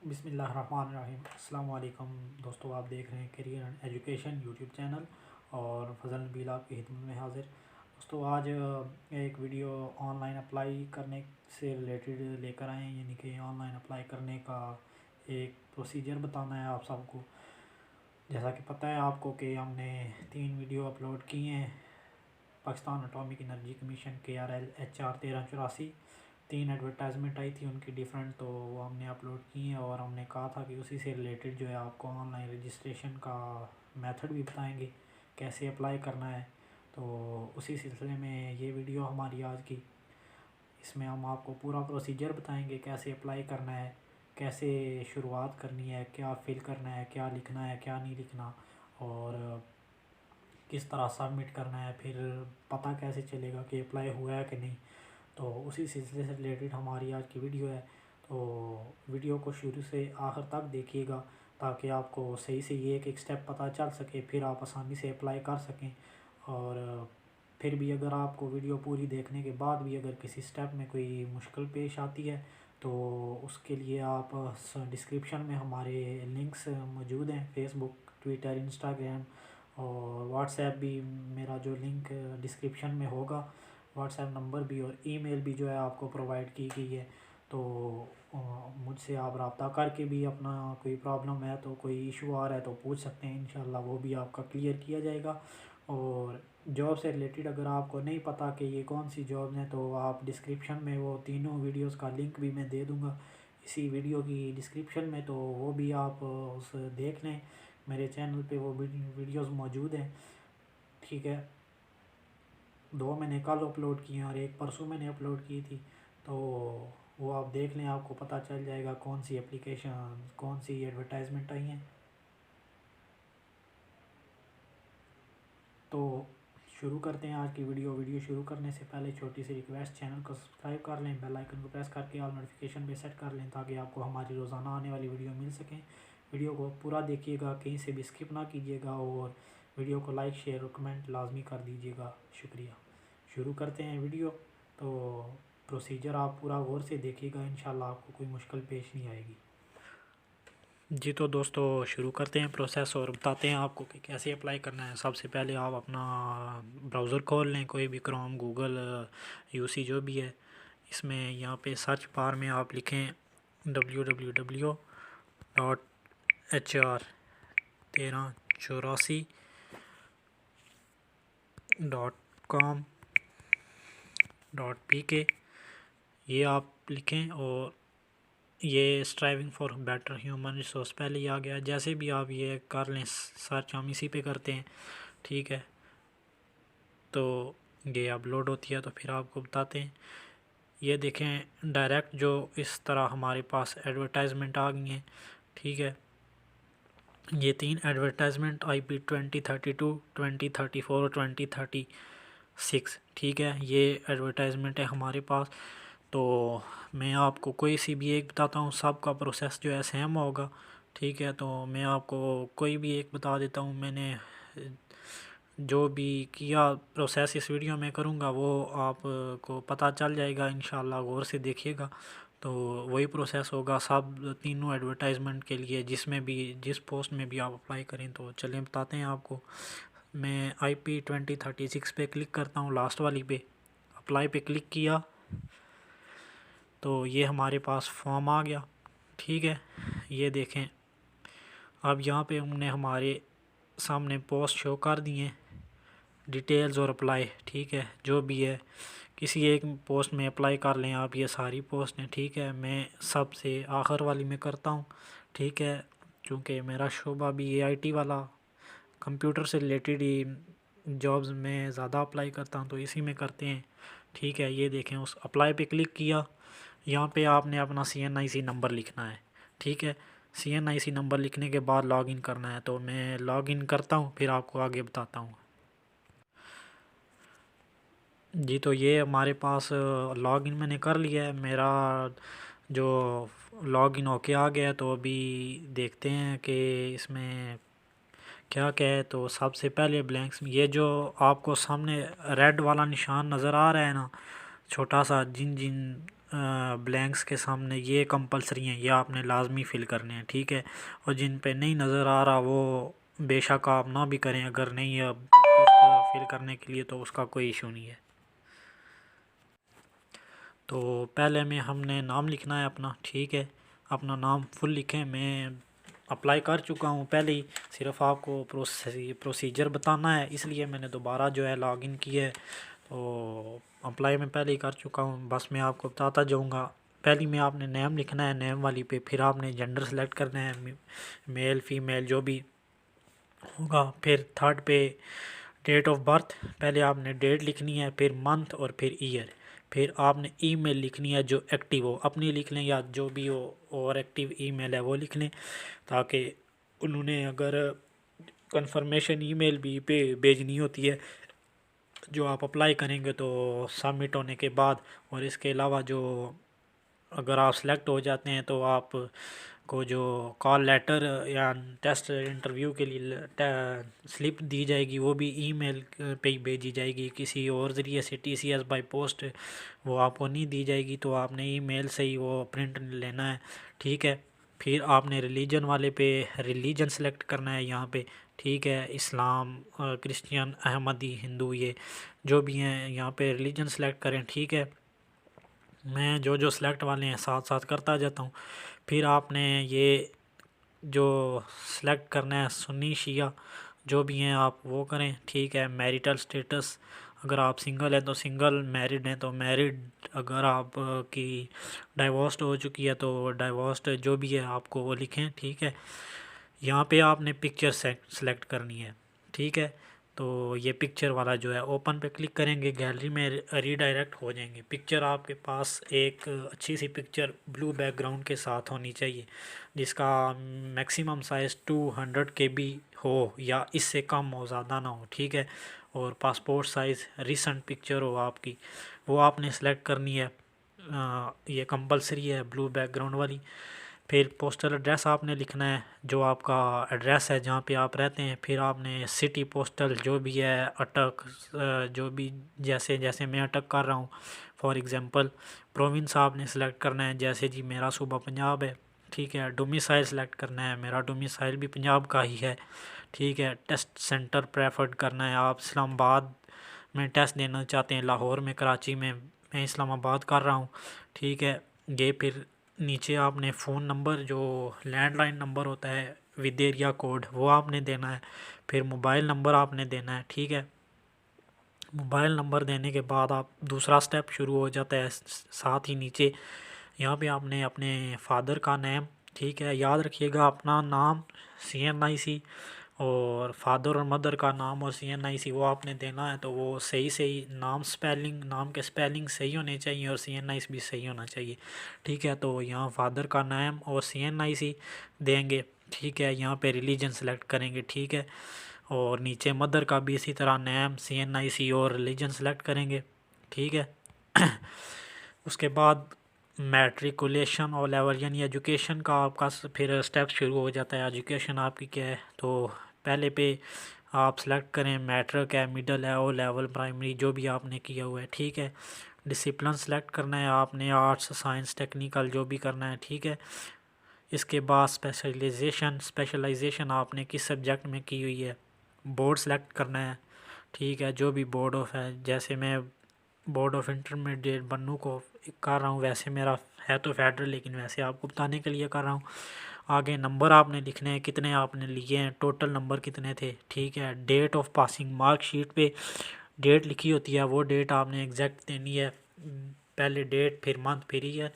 बिस्मिल्लाहिर्रहमानिर्रहीम। अस्सलाम वालेकुम दोस्तों, आप देख रहे हैं career and education YouTube channel और फजल नबील आपकी खिदमत में हाजिर। दोस्तों आज एक वीडियो ऑनलाइन अप्लाई करने से रिलेटेड लेकर आए हैं, यानी कि ऑनलाइन अप्लाई करने का एक प्रोसीजर बताना है आप सबको। जैसा कि पता है आपको कि हमने 3 वीडियो अपलोड किए हैं। Pakistan atomic energy commission KRL HR 1384 3 advertisement आई थी उनकी डिफरेंट, तो वो हमने अपलोड की हैं और हमने कहा था कि उसी से रिलेटेड जो है आपको ऑनलाइन रजिस्ट्रेशन का मेथड भी बताएंगे, कैसे अप्लाई करना है। तो उसी सिलसिले में ये वीडियो हमारी आज की, इसमें हम आपको पूरा प्रोसीजर बताएंगे, कैसे अप्लाई करना है, कैसे शुरुआत करनी है, क्या फिल करना है, क्या लिखना है, क्या नहीं लिखना, और किस तरह सबमिट करना है, फिर पता कैसे चलेगा कि अप्लाई हुआ है कि नहीं। तो उसी सिलसिले से रिलेटेड हमारी आज की वीडियो है। तो वीडियो को शुरू से आखिर तक देखिएगा ताकि आपको सही से ये एक एक स्टेप पता चल सके, फिर आप आसानी से अप्लाई कर सकें। और फिर भी अगर आपको वीडियो पूरी देखने के बाद भी अगर किसी स्टेप में कोई मुश्किल पेश आती है तो उसके लिए आप डिस्क्रिप्शन में हमारे लिंक्स मौजूद हैं, फेसबुक, ट्विटर, इंस्टाग्राम और व्हाट्सएप भी। मेरा जो लिंक डिस्क्रिप्शन में होगा, व्हाट्सएप नंबर भी और ईमेल भी जो है आपको प्रोवाइड की गई है। तो मुझसे आप रब्ता करके भी अपना कोई प्रॉब्लम है तो कोई इशू आ रहा है तो पूछ सकते हैं, इंशाल्लाह वो भी आपका क्लियर किया जाएगा। और जॉब से रिलेटेड अगर आपको नहीं पता कि ये कौन सी जॉब हैं तो आप डिस्क्रिप्शन में वो तीनों वीडियोस का लिंक भी मैं दे दूँगा इसी वीडियो की डिस्क्रिप्शन में, तो वो भी आप उस देख लें। मेरे चैनल पे वो वीडियोस मौजूद हैं, ठीक है। 2 मैंने कल अपलोड किए हैं और एक परसों मैंने अपलोड की थी, तो वो आप देख लें, आपको पता चल जाएगा कौन सी एप्लीकेशन, कौन सी एडवर्टाइजमेंट आई हैं। तो शुरू करते हैं आज की वीडियो शुरू करने से पहले छोटी सी रिक्वेस्ट, चैनल को सब्सक्राइब कर लें, बेल आइकन को प्रेस करके ऑल नोटिफिकेशन पे सेट कर लें ताकि आपको हमारी रोज़ाना आने वाली वीडियो मिल सकें। वीडियो को पूरा देखिएगा, कहीं से भी स्किप ना कीजिएगा और वीडियो को लाइक, शेयर और कमेंट लाजमी कर दीजिएगा, शुक्रिया। शुरू करते हैं वीडियो। तो प्रोसीजर आप पूरा गौर से देखिएगा, इंशाल्लाह आपको कोई मुश्किल पेश नहीं आएगी। जी तो दोस्तों शुरू करते हैं प्रोसेस और बताते हैं आपको कि कैसे अप्लाई करना है। सबसे पहले आप अपना ब्राउज़र खोल लें, कोई भी, क्रोम, गूगल, यूसी जो भी है। इसमें यहाँ पे सर्च बार में आप लिखें www.hr1384.com.pk, ये आप लिखें और ये striving for better human resource पहले ही आ गया। जैसे भी आप ये कर लें सर्च, हम इसी पे करते हैं, ठीक है। तो ये अपलोड होती है तो फिर आपको बताते हैं। ये देखें डायरेक्ट जो इस तरह हमारे पास एडवर्टाइजमेंट आ गई हैं, ठीक है। ये 3 एडवर्टाइजमेंट IP 2032, 2034, 2036, ठीक है। ये एडवर्टाइजमेंट है हमारे पास। तो मैं आपको कोई सी भी एक बताता हूँ, सबका प्रोसेस जो है सेम होगा, ठीक है। तो मैं आपको कोई भी एक बता देता हूँ। मैंने जो भी किया प्रोसेस इस वीडियो में करूँगा वो आपको पता चल जाएगा, इंशाल्लाह गौर से देखिएगा। तो वही प्रोसेस होगा सब तीनों एडवर्टाइजमेंट के लिए, जिसमें भी, जिस पोस्ट में भी आप अप्लाई करें। तो चलिए बताते हैं आपको। मैं IP 2036 पे क्लिक करता हूँ, लास्ट वाली पे अप्लाई पे क्लिक किया तो ये हमारे पास फॉर्म आ गया, ठीक है। ये देखें, अब यहाँ पे हमने हमारे सामने पोस्ट शो कर दिए, डिटेल्स और अप्लाई, ठीक है। जो भी है किसी एक पोस्ट में अप्लाई कर लें आप, ये सारी पोस्ट हैं, ठीक है। मैं सबसे आखिर वाली में करता हूँ, ठीक है, क्योंकि मेरा शोबा भी AIT वाला, कंप्यूटर से रिलेटेड ही जॉब्स में ज़्यादा अप्लाई करता हूँ, तो इसी में करते हैं, ठीक है। ये देखें, उस अप्लाई पे क्लिक किया, यहाँ पे आपने अपना CNIC नंबर लिखना है, ठीक है। CNIC नंबर लिखने के बाद लॉगिन करना है। तो मैं लॉगिन करता हूँ, फिर आपको आगे बताता हूँ। जी तो ये हमारे पास लॉगिन मैंने कर लिया है, मेरा जो लॉगिन होके आ गया। तो अभी देखते हैं कि इसमें क्या क्या है। तो सबसे पहले ब्लैंक्स में ये जो आपको सामने रेड वाला निशान नज़र आ रहा है ना, छोटा सा, जिन जिन ब्लैंक्स के सामने ये कंपलसरी हैं, ये आपने लाजमी फ़िल करने हैं, ठीक है। और जिन पे नहीं नज़र आ रहा वो बेशक आप ना भी करें, अगर नहीं अब फिल करने के लिए तो उसका कोई इशू नहीं है। तो पहले में हमने नाम लिखना है अपना, ठीक है। अपना नाम फुल लिखें। मैं अप्लाई कर चुका हूँ पहले ही, सिर्फ आपको प्रोसीजर बताना है, इसलिए मैंने दोबारा जो है लॉगिन किया है। तो अप्लाई मैं पहले ही कर चुका हूँ, बस मैं आपको बताता जाऊँगा। पहली में आपने नेम लिखना है, नेम वाली पे फिर आपने जेंडर सेलेक्ट करना है, मेल फीमेल जो भी होगा। फिर थर्ड पे डेट ऑफ बर्थ, पहले आपने डेट लिखनी है, फिर मंथ और फिर ईयर। फिर आपने ईमेल लिखनी है जो एक्टिव हो, अपनी लिख लें या जो भी हो और एक्टिव ईमेल है वो लिख लें, ताकि उन्होंने अगर कंफर्मेशन ईमेल भी पे भेजनी होती है जो आप अप्लाई करेंगे तो सबमिट होने के बाद। और इसके अलावा जो अगर आप सेलेक्ट हो जाते हैं तो आप को जो कॉल लेटर या टेस्ट इंटरव्यू के लिए स्लिप दी जाएगी, वो भी ईमेल पे ही भेजी जाएगी, किसी और ज़रिए से टीसीएस बाय पोस्ट वो आपको नहीं दी जाएगी। तो आपने ईमेल से ही वो प्रिंट लेना है, ठीक है। फिर आपने रिलीजन वाले पे रिलीजन सेलेक्ट करना है यहाँ पे, ठीक है। इस्लाम, क्रिश्चियन, अहमदी, हिंदू, ये जो भी हैं यहाँ पे रिलीजन सेलेक्ट करें, ठीक है। मैं जो जो सेलेक्ट वाले हैं साथ साथ करता जाता हूँ। फिर आपने ये जो सेलेक्ट करना है सुन्नी शिया जो भी हैं आप वो करें, ठीक है। मैरिटल स्टेटस, अगर आप सिंगल हैं तो सिंगल, मैरिड हैं तो मैरिड, अगर आप की डाइवोर्स्ड हो चुकी है तो डाइवोर्स्ड, जो भी है आपको वो लिखें, ठीक है। यहाँ पे आपने पिक्चर सेलेक्ट करनी है, ठीक है। तो ये पिक्चर वाला जो है ओपन पे क्लिक करेंगे, गैलरी में रीडायरेक्ट हो जाएंगे। पिक्चर आपके पास एक अच्छी सी पिक्चर ब्लू बैकग्राउंड के साथ होनी चाहिए, जिसका मैक्सिमम साइज़ 200 KB हो या इससे कम हो, ज़्यादा ना हो, ठीक है। और पासपोर्ट साइज़ रिसेंट पिक्चर हो आपकी, वो आपने सेलेक्ट करनी है। ये कंपलसरी है ब्लू बैकग्राउंड वाली। फिर पोस्टल एड्रेस आपने लिखना है, जो आपका एड्रेस है जहाँ पे आप रहते हैं। फिर आपने सिटी पोस्टल जो भी है, अटक जो भी, जैसे जैसे मैं अटक कर रहा हूँ फॉर एग्ज़ाम्पल। प्रोविंस आपने सेलेक्ट करना है, जैसे जी मेरा सूबा पंजाब है, ठीक है। डोमिसाइल सेलेक्ट करना है, मेरा डोमिसाइल भी पंजाब का ही है, ठीक है। टेस्ट सेंटर प्रेफर्ड करना है, आप इस्लामाबाद में टेस्ट देना चाहते हैं, लाहौर में, कराची में, मैं इस्लामाबाद कर रहा हूँ, ठीक है। ये फिर नीचे आपने फ़ोन नंबर जो लैंडलाइन नंबर होता है विद एरिया कोड वो आपने देना है। फिर मोबाइल नंबर आपने देना है, ठीक है। मोबाइल नंबर देने के बाद आप दूसरा स्टेप शुरू हो जाता है। साथ ही नीचे यहाँ पे आपने अपने फादर का नेम, ठीक है, याद रखिएगा अपना नाम, CNIC, और फादर और मदर का नाम और CNIC वो आपने देना है। तो वो सही सही नाम, स्पेलिंग, नाम के स्पेलिंग सही होने चाहिए और CNIC भी सही होना चाहिए, ठीक है। तो यहाँ फादर का नाम और CNIC देंगे, ठीक है। यहाँ पे रिलीजन सेलेक्ट करेंगे, ठीक है। और नीचे मदर का भी इसी तरह नेम, CNIC और रिलीजन सेलेक्ट करेंगे, ठीक है। उसके बाद मैट्रिकुलेशन और लेवल यानी एजुकेशन का आपका फिर स्टेप शुरू हो जाता है। एजुकेशन आपकी क्या है, तो पहले पे आप सेलेक्ट करें मैट्रिक है, मिडल है, ओ लेवल, प्राइमरी, जो भी आपने किया हुआ है, ठीक है। डिसिप्लिन सेलेक्ट करना है आपने, आर्ट्स, साइंस, टेक्निकल जो भी करना है, ठीक है। इसके बाद स्पेशलाइजेशन आपने किस सब्जेक्ट में की हुई है, बोर्ड सेलेक्ट करना है, ठीक है। जो भी बोर्ड ऑफ है, जैसे मैं बोर्ड ऑफ इंटरमीडिएट बन्नू को कर रहा हूँ, वैसे मेरा है तो फेडरल, लेकिन वैसे आपको बताने के लिए कर रहा हूँ। आगे नंबर आपने लिखने हैं, कितने आपने लिए हैं, टोटल नंबर कितने थे, ठीक है। डेट ऑफ पासिंग, मार्कशीट पे डेट लिखी होती है, वो डेट आपने एग्जैक्ट देनी है, पहले डेट, फिर मंथ, फिर ईयर।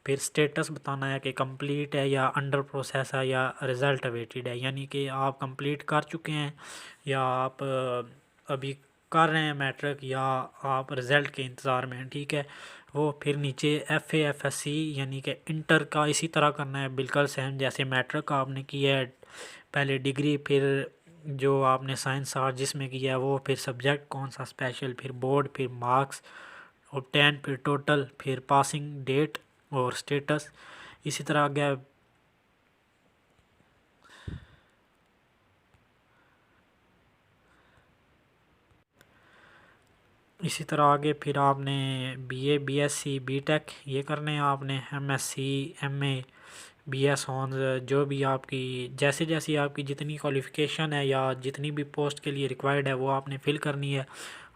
फिर स्टेटस बताना है कि कंप्लीट है या अंडर प्रोसेस है या रिज़ल्ट अवेटेड है, यानी कि आप कंप्लीट कर चुके हैं या आप अभी कर रहे हैं मैट्रिक, या आप रिज़ल्ट के इंतज़ार में हैं, ठीक है। वो फिर नीचे FA FSC यानी कि इंटर का इसी तरह करना है, बिल्कुल सेम जैसे मैट्रिक का आपने किया है, पहले डिग्री, फिर जो आपने साइंस आर्ट जिसमें किया है वो, फिर सब्जेक्ट कौन सा स्पेशल, फिर बोर्ड, फिर मार्क्स और 10, फिर टोटल, फिर पासिंग डेट और स्टेटस, इसी तरह आगे। इसी तरह आगे फिर आपने बीए, बीएससी, बीटेक ये करने हैं आपने, एमएससी, एमए, बीएस ऑनर्स, जो भी आपकी जैसे जैसी आपकी जितनी क्वालिफ़िकेशन है या जितनी भी पोस्ट के लिए रिक्वायर्ड है वो आपने फ़िल करनी है।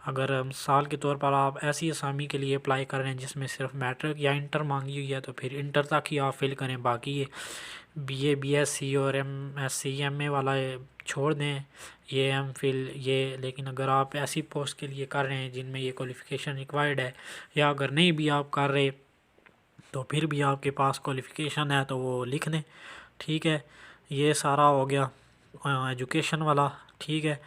अगर मिसाल के तौर पर आप ऐसी असामी के लिए अप्लाई कर रहे हैं जिसमें सिर्फ मैट्रिक या इंटर मांगी हुई है तो फिर इंटर तक ही आप फ़िल करें, बाकी ये बीए, बीएससी और एमएससी, एमए वाला छोड़ दें, ये एम फिल ये। लेकिन अगर आप ऐसी पोस्ट के लिए कर रहे हैं जिनमें ये क्वालिफ़िकेशन रिक्वायर्ड है, या अगर नहीं भी आप कर रहे तो फिर भी आपके पास क्वालिफ़िकेशन है तो वो लिख दें। ठीक है, ये सारा हो गया एजुकेशन वाला। ठीक है,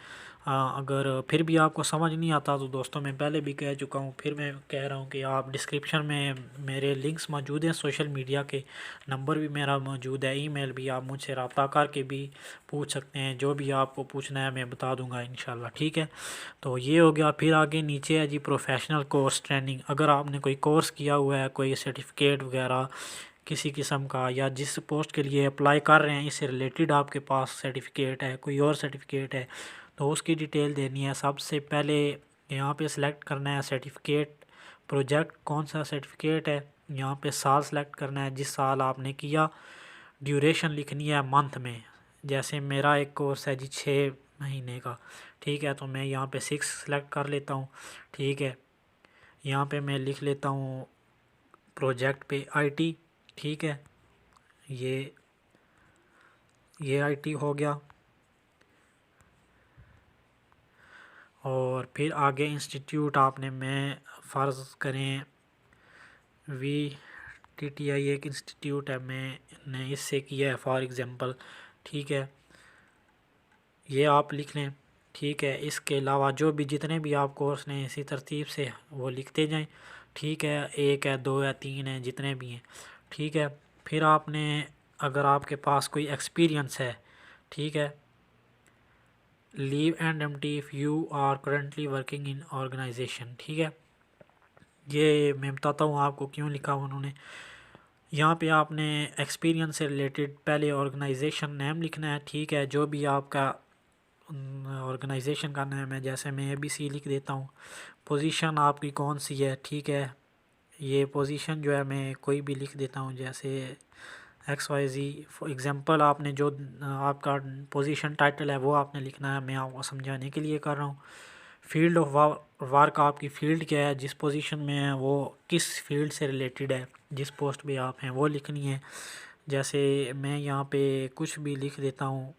अगर फिर भी आपको समझ नहीं आता तो दोस्तों मैं पहले भी कह चुका हूँ, फिर मैं कह रहा हूँ कि आप डिस्क्रिप्शन में मेरे लिंक्स मौजूद हैं, सोशल मीडिया के नंबर भी मेरा मौजूद है, ईमेल भी, आप मुझसे रब्ता करके भी पूछ सकते हैं, जो भी आपको पूछना है मैं बता दूंगा इंशाल्लाह। ठीक है, तो ये हो गया। फिर आगे नीचे है जी प्रोफेशनल कोर्स ट्रेनिंग। अगर आपने कोई कोर्स किया हुआ है, कोई सर्टिफिकेट वगैरह किसी किस्म का, या जिस पोस्ट के लिए अप्लाई कर रहे हैं इससे रिलेटेड आपके पास सर्टिफिकेट है, कोई और सर्टिफिकेट है, तो उसकी डिटेल देनी है। सबसे पहले यहाँ पे सिलेक्ट करना है सर्टिफिकेट प्रोजेक्ट, कौन सा सर्टिफिकेट है, यहाँ पे साल सेलेक्ट करना है जिस साल आपने किया, ड्यूरेशन लिखनी है मंथ में। जैसे मेरा एक कोर्स है जी 6 महीने का। ठीक है, तो मैं यहाँ पे 6 सेलेक्ट कर लेता हूँ। ठीक है, यहाँ पे मैं लिख लेता हूँ प्रोजेक्ट पे आईटी। ठीक है, ये आईटी हो गया। और फिर आगे इंस्टीट्यूट आपने, मैं फ़र्ज़ करें VTTI एक इंस्टीट्यूट है, मैंने इससे किया है फॉर एग्ज़ाम्पल। ठीक है, ये आप लिख लें। ठीक है, इसके अलावा जो भी जितने भी आप कोर्स ने इसी तरतीब से वो लिखते जाएं। ठीक है, 1 है, 2 है, 3 है, जितने भी हैं। ठीक है, फिर आपने अगर आपके पास कोई एक्सपीरियंस है, ठीक है, leave end empty if you are currently working in organisation. ठीक है, ये मैं बताता हूँ आपको क्यों लिखा हुआ उन्होंने। यहाँ पे आपने एक्सपीरियंस से रिलेटेड पहले ऑर्गेनाइजेशन नेम लिखना है। ठीक है, जो भी आपका ऑर्गेनाइजेशन का नाम है, जैसे मैं ABC लिख देता हूँ। पोजीशन आपकी कौन सी है, ठीक है, ये पोजीशन जो है मैं कोई भी लिख देता हूँ, जैसे XYZ फॉर एग्ज़ाम्पल। आपने जो आपका पोजीशन टाइटल है वो आपने लिखना है, मैं आपको समझाने के लिए कर रहा हूँ। फील्ड ऑफ वर्क, आपकी फ़ील्ड क्या है, जिस पोजीशन में है वो किस फील्ड से रिलेटेड है, जिस पोस्ट पे आप हैं वो लिखनी है। जैसे मैं यहाँ पे कुछ भी लिख देता हूँ,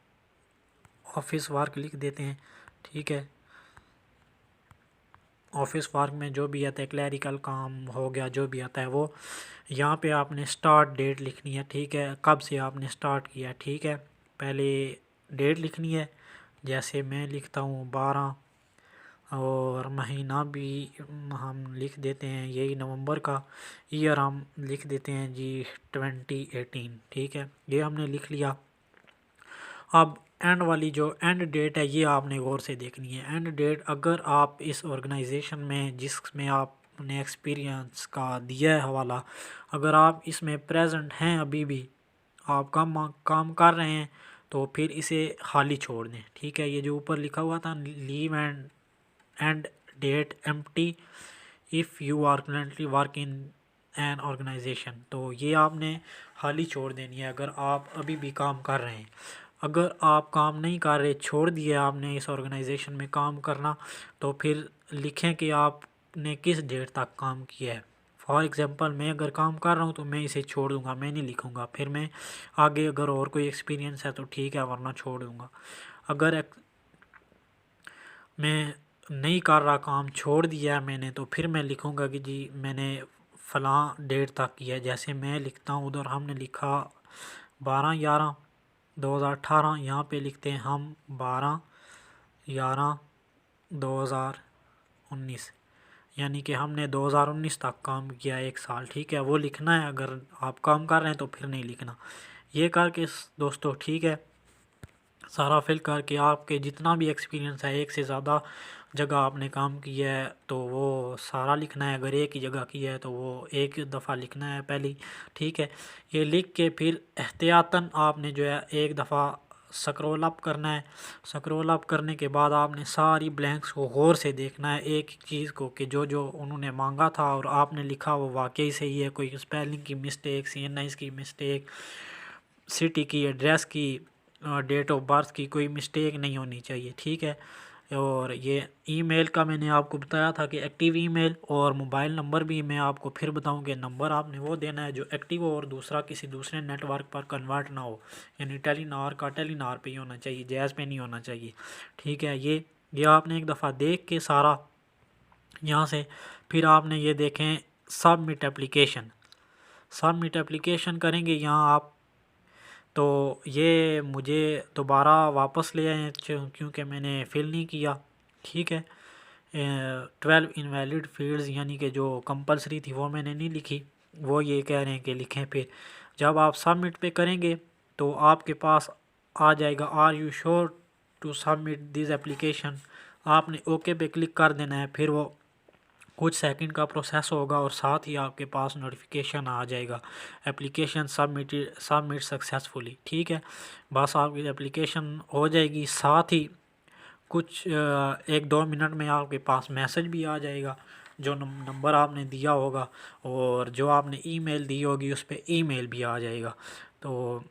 ऑफिस वर्क लिख देते हैं। ठीक है, ऑफिस वर्क में जो भी आता है, क्लैरिकल काम हो गया, जो भी आता है वो। यहाँ पे आपने स्टार्ट डेट लिखनी है। ठीक है, कब से आपने स्टार्ट किया। ठीक है, पहले डेट लिखनी है, जैसे मैं लिखता हूँ 12, और महीना भी हम लिख देते हैं यही नवंबर का, ईयर हम लिख देते हैं जी 2018। ठीक है, ये हमने लिख लिया। अब एंड वाली जो एंड डेट है ये आपने गौर से देखनी है। एंड डेट, अगर आप इस ऑर्गेनाइजेशन में जिसमें आपने एक्सपीरियंस का दिया है हवाला, अगर आप इसमें प्रेजेंट हैं, अभी भी आप काम कर रहे हैं, तो फिर इसे खाली छोड़ दें। ठीक है, ये जो ऊपर लिखा हुआ था leave end date empty if you are currently work in an organisation, तो ये आपने खाली छोड़ देनी है अगर आप अभी भी काम कर रहे हैं। अगर आप काम नहीं कर रहे, छोड़ दिया आपने इस ऑर्गेनाइजेशन में काम करना, तो फिर लिखें कि आपने किस डेट तक काम किया है। फॉर एग्ज़ाम्पल मैं अगर काम कर रहा हूँ तो मैं इसे छोड़ दूँगा, मैं नहीं लिखूँगा। फिर मैं आगे अगर और कोई एक्सपीरियंस है तो ठीक है, वरना छोड़ दूँगा। अगर मैं नहीं कर रहा काम, छोड़ दिया है मैंने, तो फिर मैं लिखूँगा कि जी मैंने फ़लाँ डेट तक किया है। जैसे मैं लिखता हूँ, उधर हमने लिखा 12/11/2018, यहाँ पे लिखते हैं हम 12/11/2019, यानी कि हमने 2019 तक काम किया, 1 साल। ठीक है, वो लिखना है। अगर आप काम कर रहे हैं तो फिर नहीं लिखना। ये करके दोस्तों, ठीक है, सारा फिल करके आपके जितना भी एक्सपीरियंस है, एक से ज़्यादा जगह आपने काम किया है तो वो सारा लिखना है। अगर एक ही जगह किया है तो वो एक दफ़ा लिखना है पहले। ठीक है, ये लिख के फिर एहतियातन आपने जो है एक दफ़ा स्क्रॉल अप करना है। स्क्रॉल अप करने के बाद आपने सारी ब्लैंक्स को गौर से देखना है, एक एक चीज़ को, कि जो जो उन्होंने मांगा था और आपने लिखा वो वाकई सही है, कोई स्पेलिंग की मिस्टेक, CNI की मिस्टेक, सिटी की, एड्रेस की, डेट ऑफ बर्थ की कोई मिस्टेक नहीं होनी चाहिए, ठीक है। और ये ईमेल का मैंने आपको बताया था कि एक्टिव ईमेल, और मोबाइल नंबर भी मैं आपको फिर बताऊं कि नंबर आपने वो देना है जो एक्टिव हो और दूसरा किसी दूसरे नेटवर्क पर कन्वर्ट ना हो, यानी टेलीनार का टेलीनार पे ही होना चाहिए, जैज़ पे नहीं होना चाहिए, ठीक है। ये आपने एक दफ़ा देख के सारा यहाँ से, फिर आपने ये देखें सबमिट एप्लीकेशन, सबमिट एप्लीकेशन करेंगे यहाँ आप, तो ये मुझे दोबारा वापस ले आए क्योंकि मैंने फिल नहीं किया, ठीक है। 12 इनवैलिड फील्ड्स यानी कि जो कंपलसरी थी वो मैंने नहीं लिखी, वो ये कह रहे हैं कि लिखें। फिर जब आप सबमिट पे करेंगे तो आपके पास आ जाएगा are you sure to submit this application, आपने ओके पे क्लिक कर देना है। फिर वो कुछ सेकंड का प्रोसेस होगा और साथ ही आपके पास नोटिफिकेशन आ जाएगा एप्लीकेशन सबमिट सक्सेसफुली, ठीक है। बस आपकी एप्लीकेशन हो जाएगी, साथ ही कुछ 1-2 मिनट में आपके पास मैसेज भी आ जाएगा, जो नंबर आपने दिया होगा और जो आपने ईमेल दी होगी उस पर ईमेल भी आ जाएगा, तो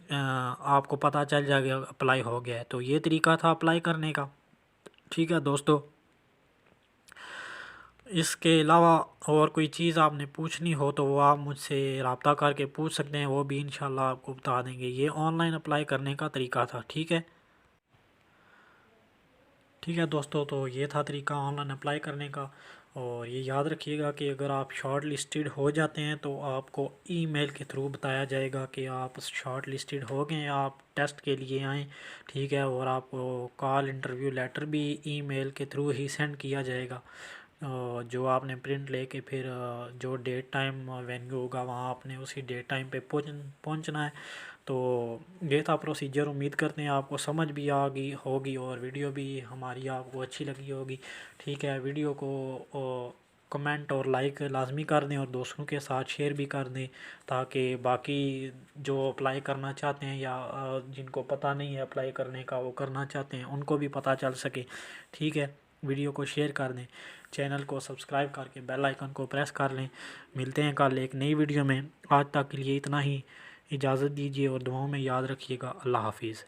आपको पता चल जाएगा अप्लाई हो गया है। तो ये तरीका था अप्लाई करने का, ठीक है दोस्तों। इसके अलावा और कोई चीज़ आपने पूछनी हो तो वो आप मुझसे रब्ता करके पूछ सकते हैं, वो भी इंशाल्लाह आपको बता देंगे। ये ऑनलाइन अप्लाई करने का तरीका था, ठीक है। ठीक है दोस्तों, तो ये था तरीका ऑनलाइन अप्लाई करने का। और ये याद रखिएगा कि अगर आप शॉर्ट लिस्टेड हो जाते हैं तो आपको ईमेल के थ्रू बताया जाएगा कि आप शॉर्ट लिस्टेड हो गए, आप टेस्ट के लिए आएँ, ठीक है। और आपको कॉल इंटरव्यू लेटर भी ईमेल के थ्रू ही सेंड किया जाएगा, जो आपने प्रिंट लेके फिर जो डेट टाइम वेन्यू होगा वहाँ आपने उसी डेट टाइम पे पहुँचना है। तो ये था प्रोसीजर। उम्मीद करते हैं आपको समझ भी आ गई होगी और वीडियो भी हमारी आपको अच्छी लगी होगी, ठीक है। वीडियो को कमेंट और लाइक लाजमी कर दें और दोस्तों के साथ शेयर भी कर दें, ताकि बाकी जो अप्लाई करना चाहते हैं या जिनको पता नहीं है अप्लाई करने का, वो करना चाहते हैं, उनको भी पता चल सके, ठीक है। वीडियो को शेयर कर दें, चैनल को सब्सक्राइब करके बेल आइकन को प्रेस कर लें। मिलते हैं कल एक नई वीडियो में, आज तक के लिए इतना ही। इजाज़त दीजिए और दुआओं में याद रखिएगा। अल्लाह हाफिज़।